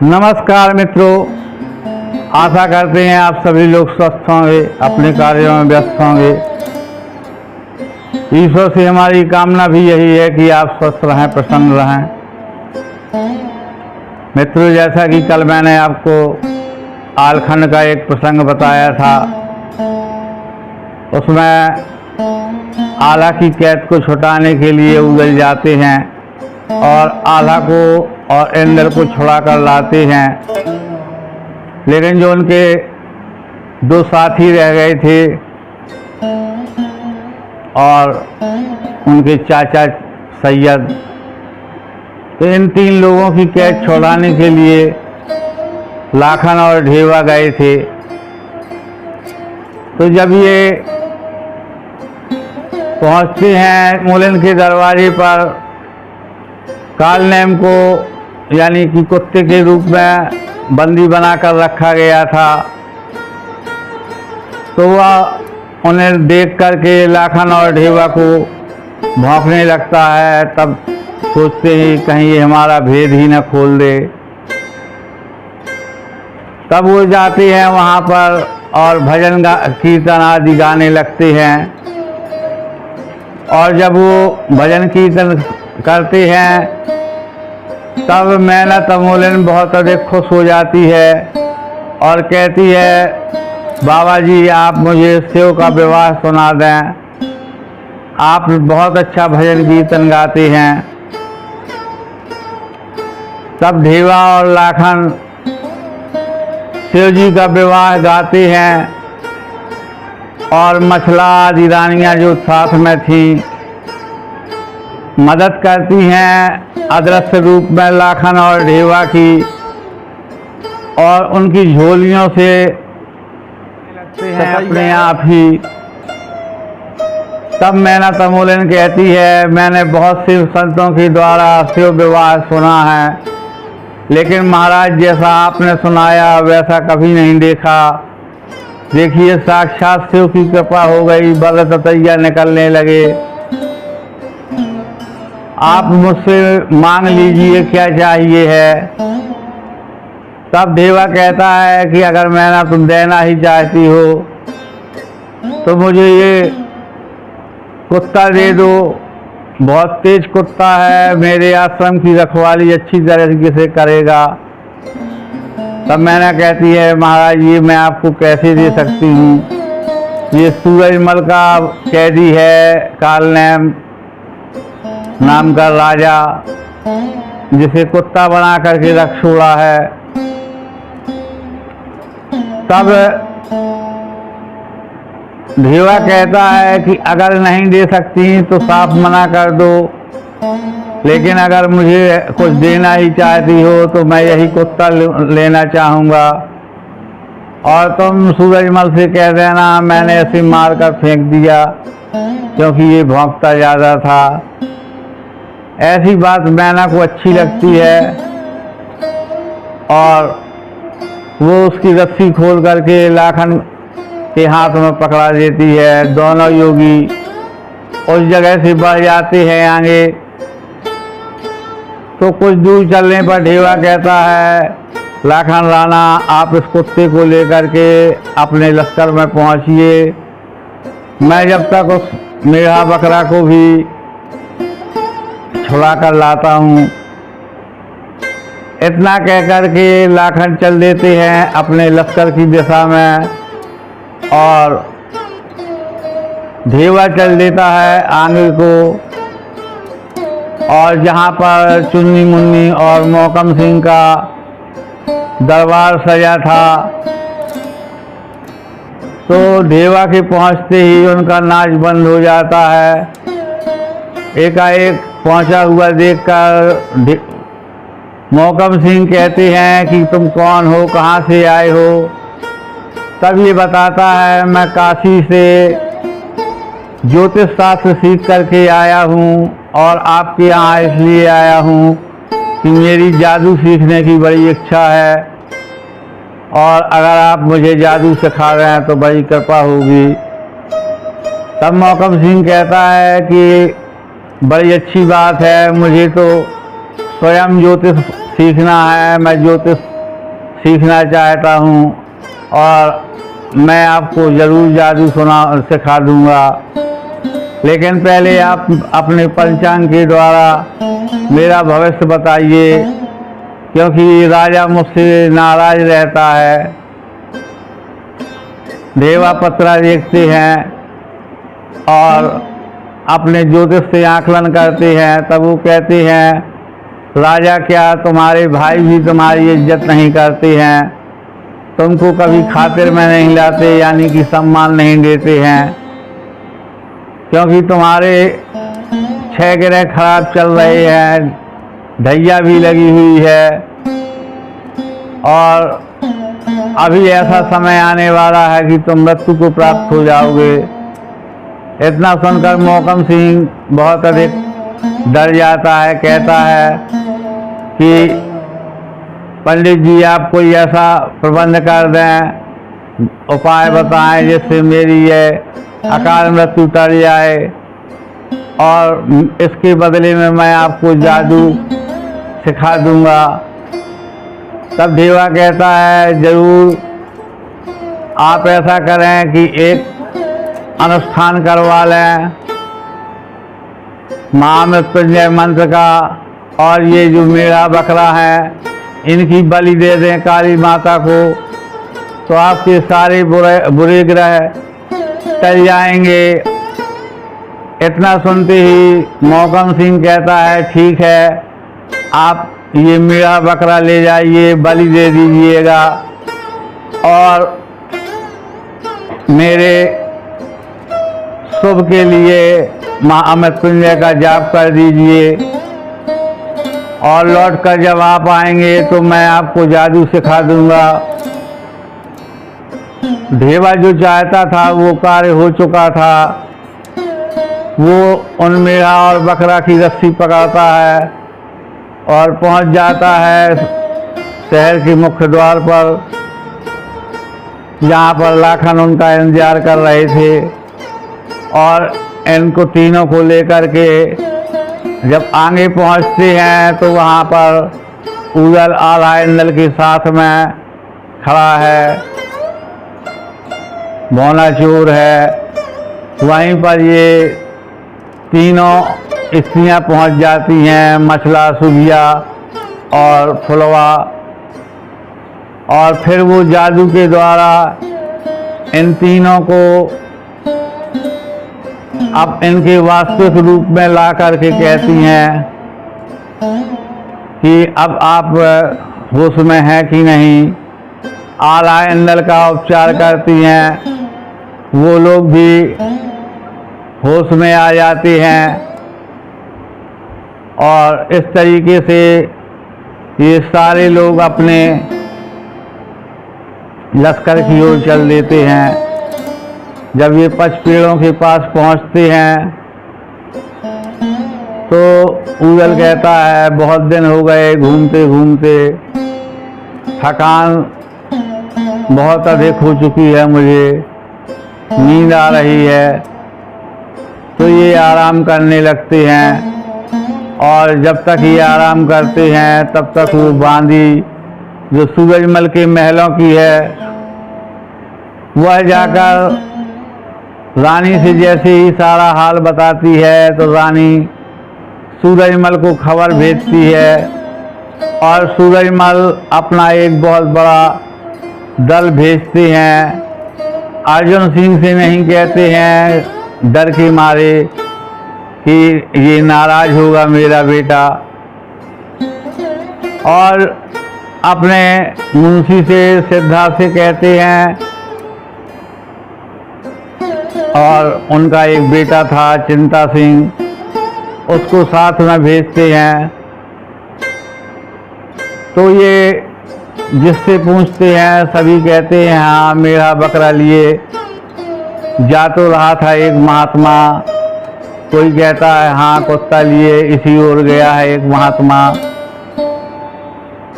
नमस्कार मित्रों, आशा करते हैं आप सभी लोग स्वस्थ होंगे, अपने कार्यों में व्यस्त होंगे। ईश्वर से हमारी कामना भी यही है कि आप स्वस्थ रहें, प्रसन्न रहें। मित्रों, जैसा कि कल मैंने आपको आलखंड का एक प्रसंग बताया था, उसमें आला की कैद को छुटाने के लिए उगल जाते हैं और आला को और इंद्र को छुड़ा कर लाते हैं। लेकिन जो उनके दो साथी रह गए थे और उनके चाचा सैयद, तो इन तीन लोगों की कैद छुड़ाने के लिए लाखन और ढेवा गए थे। तो जब ये पहुंचते हैं मूलन के दरवाजे पर, कालनेम को यानी कि कुत्ते के रूप में बंदी बनाकर रखा गया था, तो वह उन्हें देख करके लाखन और ढेवा को भौंकने लगता है। तब सोचते ही कहीं ये हमारा भेद ही न खोल दे। तब वो जाते हैं वहाँ पर और भजन कीर्तन आदि गाने लगते हैं। और जब वो भजन कीर्तन करते हैं तब मैना तमोलन बहुत अधिक खुश हो जाती है और कहती है, बाबा जी आप मुझे शिव का विवाह सुना दें, आप बहुत अच्छा भजन कीर्तन गाते हैं। तब ढेवा और लाखन शिव जी का विवाह गाते हैं और मछला आदि रानियाँ जो साथ में थी मदद करती हैं अदृश्य रूप में लाखन और ढेवा की, और उनकी झोलियों से लगते हैं अपने आप ही। तब मैना तमोलन कहती है, मैंने बहुत शिव संतों के द्वारा शिव विवाह सुना है, लेकिन महाराज जैसा आपने सुनाया वैसा कभी नहीं देखा। देखिए साक्षात शिव की कृपा हो गई, बल ततैया निकलने लगे। आप मुझसे मांग लीजिए क्या चाहिए है। तब ढेवा कहता है कि अगर मैना तुम देना ही चाहती हो तो मुझे ये कुत्ता दे दो, बहुत तेज कुत्ता है, मेरे आश्रम की रखवाली अच्छी तरीके से करेगा। तब मैना कहती है, महाराज ये मैं आपको कैसे दे सकती हूँ, ये सूरजमल का कैदी है, कालनेम नाम का राजा, जिसे कुत्ता बना करके रख छोड़ा है। तब ढेवा कहता है कि अगर नहीं दे सकती तो साफ मना कर दो, लेकिन अगर मुझे कुछ देना ही चाहती हो तो मैं यही कुत्ता लेना चाहूँगा, और तुम सूरजमल से कह देना मैंने ऐसे मार कर फेंक दिया क्योंकि ये भौंकता ज़्यादा था। ऐसी बात मैना को अच्छी लगती है और वो उसकी रस्सी खोल करके लाखन के हाथ में पकड़ा देती है। दोनों योगी उस जगह से बढ़ जाते हैं आगे। तो कुछ दूर चलने पर ढेवा कहता है, लाखन राणा आप इस कुत्ते को लेकर के अपने लश्कर में पहुंचिए, मैं जब तक उस मेढ़ा बकरा को भी छुड़ा कर लाता हूँ। इतना कहकर के लाखन चल देते हैं अपने लश्कर की दिशा में और ढेवा चल देता है आगे को। और जहाँ पर चुन्नी मुन्नी और मोहकम सिंह का दरबार सजा था, तो ढेवा के पहुँचते ही उनका नाच बंद हो जाता है। एकाएक पहुंचा हुआ देखकर मोहकम सिंह कहते हैं कि तुम कौन हो, कहाँ से आए हो। तब ये बताता है, मैं काशी से ज्योतिष शास्त्र सीख करके आया हूँ और आपके यहाँ इसलिए आया हूँ कि मेरी जादू सीखने की बड़ी इच्छा है, और अगर आप मुझे जादू सिखा रहे हैं तो बड़ी कृपा होगी। तब मोहकम सिंह कहता है कि बड़ी अच्छी बात है, मुझे तो स्वयं ज्योतिष सीखना है, मैं ज्योतिष सीखना चाहता हूँ और मैं आपको ज़रूर जादू सिखा दूँगा, लेकिन पहले आप अपने पंचांग के द्वारा मेरा भविष्य बताइए, क्योंकि राजा मुझसे नाराज रहता है। देवा पत्रा देखते हैं और अपने ज्योतिष से आकलन करते हैं, तब वो कहते हैं राजा क्या तुम्हारे भाई भी तुम्हारी इज्जत नहीं करते हैं, तुमको कभी खातिर में नहीं लाते, यानी कि सम्मान नहीं देते हैं, क्योंकि तुम्हारे 6 ग्रह खराब चल रहे हैं, ढैया भी लगी हुई है और अभी ऐसा समय आने वाला है कि तुम मृत्यु को प्राप्त हो जाओगे। इतना सुनकर मोहकम सिंह बहुत अधिक डर जाता है, कहता है कि पंडित जी आप कोई ऐसा प्रबंध कर दें, उपाय बताएं जिससे मेरी ये अकाल मृत्यु टल जाए और इसके बदले में मैं आपको जादू सिखा दूंगा। तब देवा कहता है ज़रूर आप ऐसा करें कि एक अनुष्ठान करवा लें महामृत्युंजय मंत्र का, और ये जो मेरा बकरा है इनकी बलि दे दें काली माता को, तो आपके सारे बुरे ग्रह टल जाएंगे। इतना सुनते ही मोहकम सिंह कहता है ठीक है, आप ये मेरा बकरा ले जाइए, बलि दे दीजिएगा और मेरे शुभ के लिए महामृत्युंजय का जाप कर दीजिए, और लौट कर जब आप आएंगे तो मैं आपको जादू सिखा दूंगा। देवा जो चाहता था वो कार्य हो चुका था। वो उन मेरा और बकरा की रस्सी पकड़ता है और पहुंच जाता है शहर के मुख्य द्वार पर, जहाँ पर लाखन उनका इंतजार कर रहे थे, और इनको तीनों को लेकर के जब आगे पहुँचते हैं तो वहाँ पर उदल आला इंदल के साथ में खड़ा है, मोना चोर है। वहीं पर ये तीनों स्त्रियाँ पहुँच जाती हैं, मछला, सुबिया और फुलवा, और फिर वो जादू के द्वारा इन तीनों को अब इनके वास्तविक रूप में ला करके कहती हैं कि अब आप होश में हैं कि नहीं। आला इंदल का उपचार करती हैं, वो लोग भी होश में आ जाते हैं, और इस तरीके से ये सारे लोग अपने लश्कर की ओर चल देते हैं। जब ये 5 पेड़ों के पास पहुंचते हैं तो उदल कहता है बहुत दिन हो गए घूमते घूमते, थकान बहुत अधिक हो चुकी है, मुझे नींद आ रही है। तो ये आराम करने लगते हैं, और जब तक ये आराम करते हैं तब तक वो बांदी जो सूरजमल के महलों की है, वह जाकर रानी से जैसे ही सारा हाल बताती है तो रानी सूरजमल को खबर भेजती है, और सूरजमल अपना एक बहुत बड़ा दल भेजते हैं। अर्जुन सिंह से नहीं कहते हैं डर के मारे कि ये नाराज होगा मेरा बेटा, और अपने मुंशी से सिद्धा से कहते हैं, और उनका एक बेटा था चिंता सिंह, उसको साथ में भेजते हैं। तो ये जिससे पूछते हैं सभी कहते हैं हाँ मेरा बकरा लिए जा तो रहा था एक महात्मा, कोई कहता है हाँ कुत्ता लिए इसी ओर गया है एक महात्मा।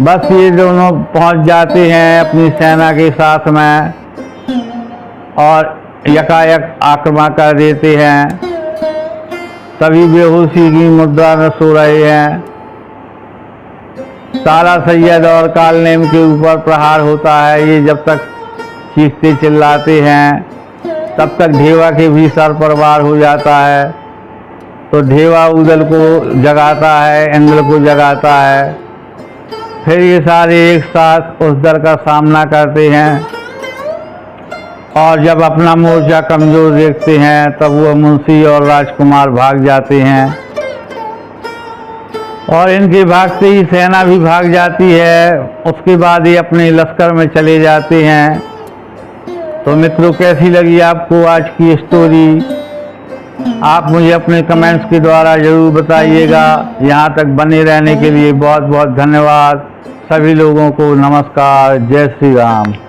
बस ये दोनों पहुंच जाते हैं अपनी सेना के साथ में और यकायक आक्रमण कर देते हैं। सभी बेहोशी की मुद्रा में सो रहे हैं। साला सैयद और कालनेम के ऊपर प्रहार होता है। ये जब तक चीखते चिल्लाते हैं तब तक ढेवा के भी सर पर वार हो जाता है। तो ढेवा उदल को जगाता है, इंद्र को जगाता है। फिर ये सारे एक साथ उस दल का सामना करते हैं और जब अपना मोर्चा कमज़ोर देखते हैं तब वो मुंशी और राजकुमार भाग जाते हैं और इनके भागते ही सेना भी भाग जाती है। उसके बाद ये अपने लश्कर में चले जाते हैं। तो मित्रों, कैसी लगी आपको आज की स्टोरी? आप मुझे अपने कमेंट्स के द्वारा ज़रूर बताइएगा। यहाँ तक बने रहने के लिए बहुत बहुत धन्यवाद। सभी लोगों को नमस्कार। जय श्री राम।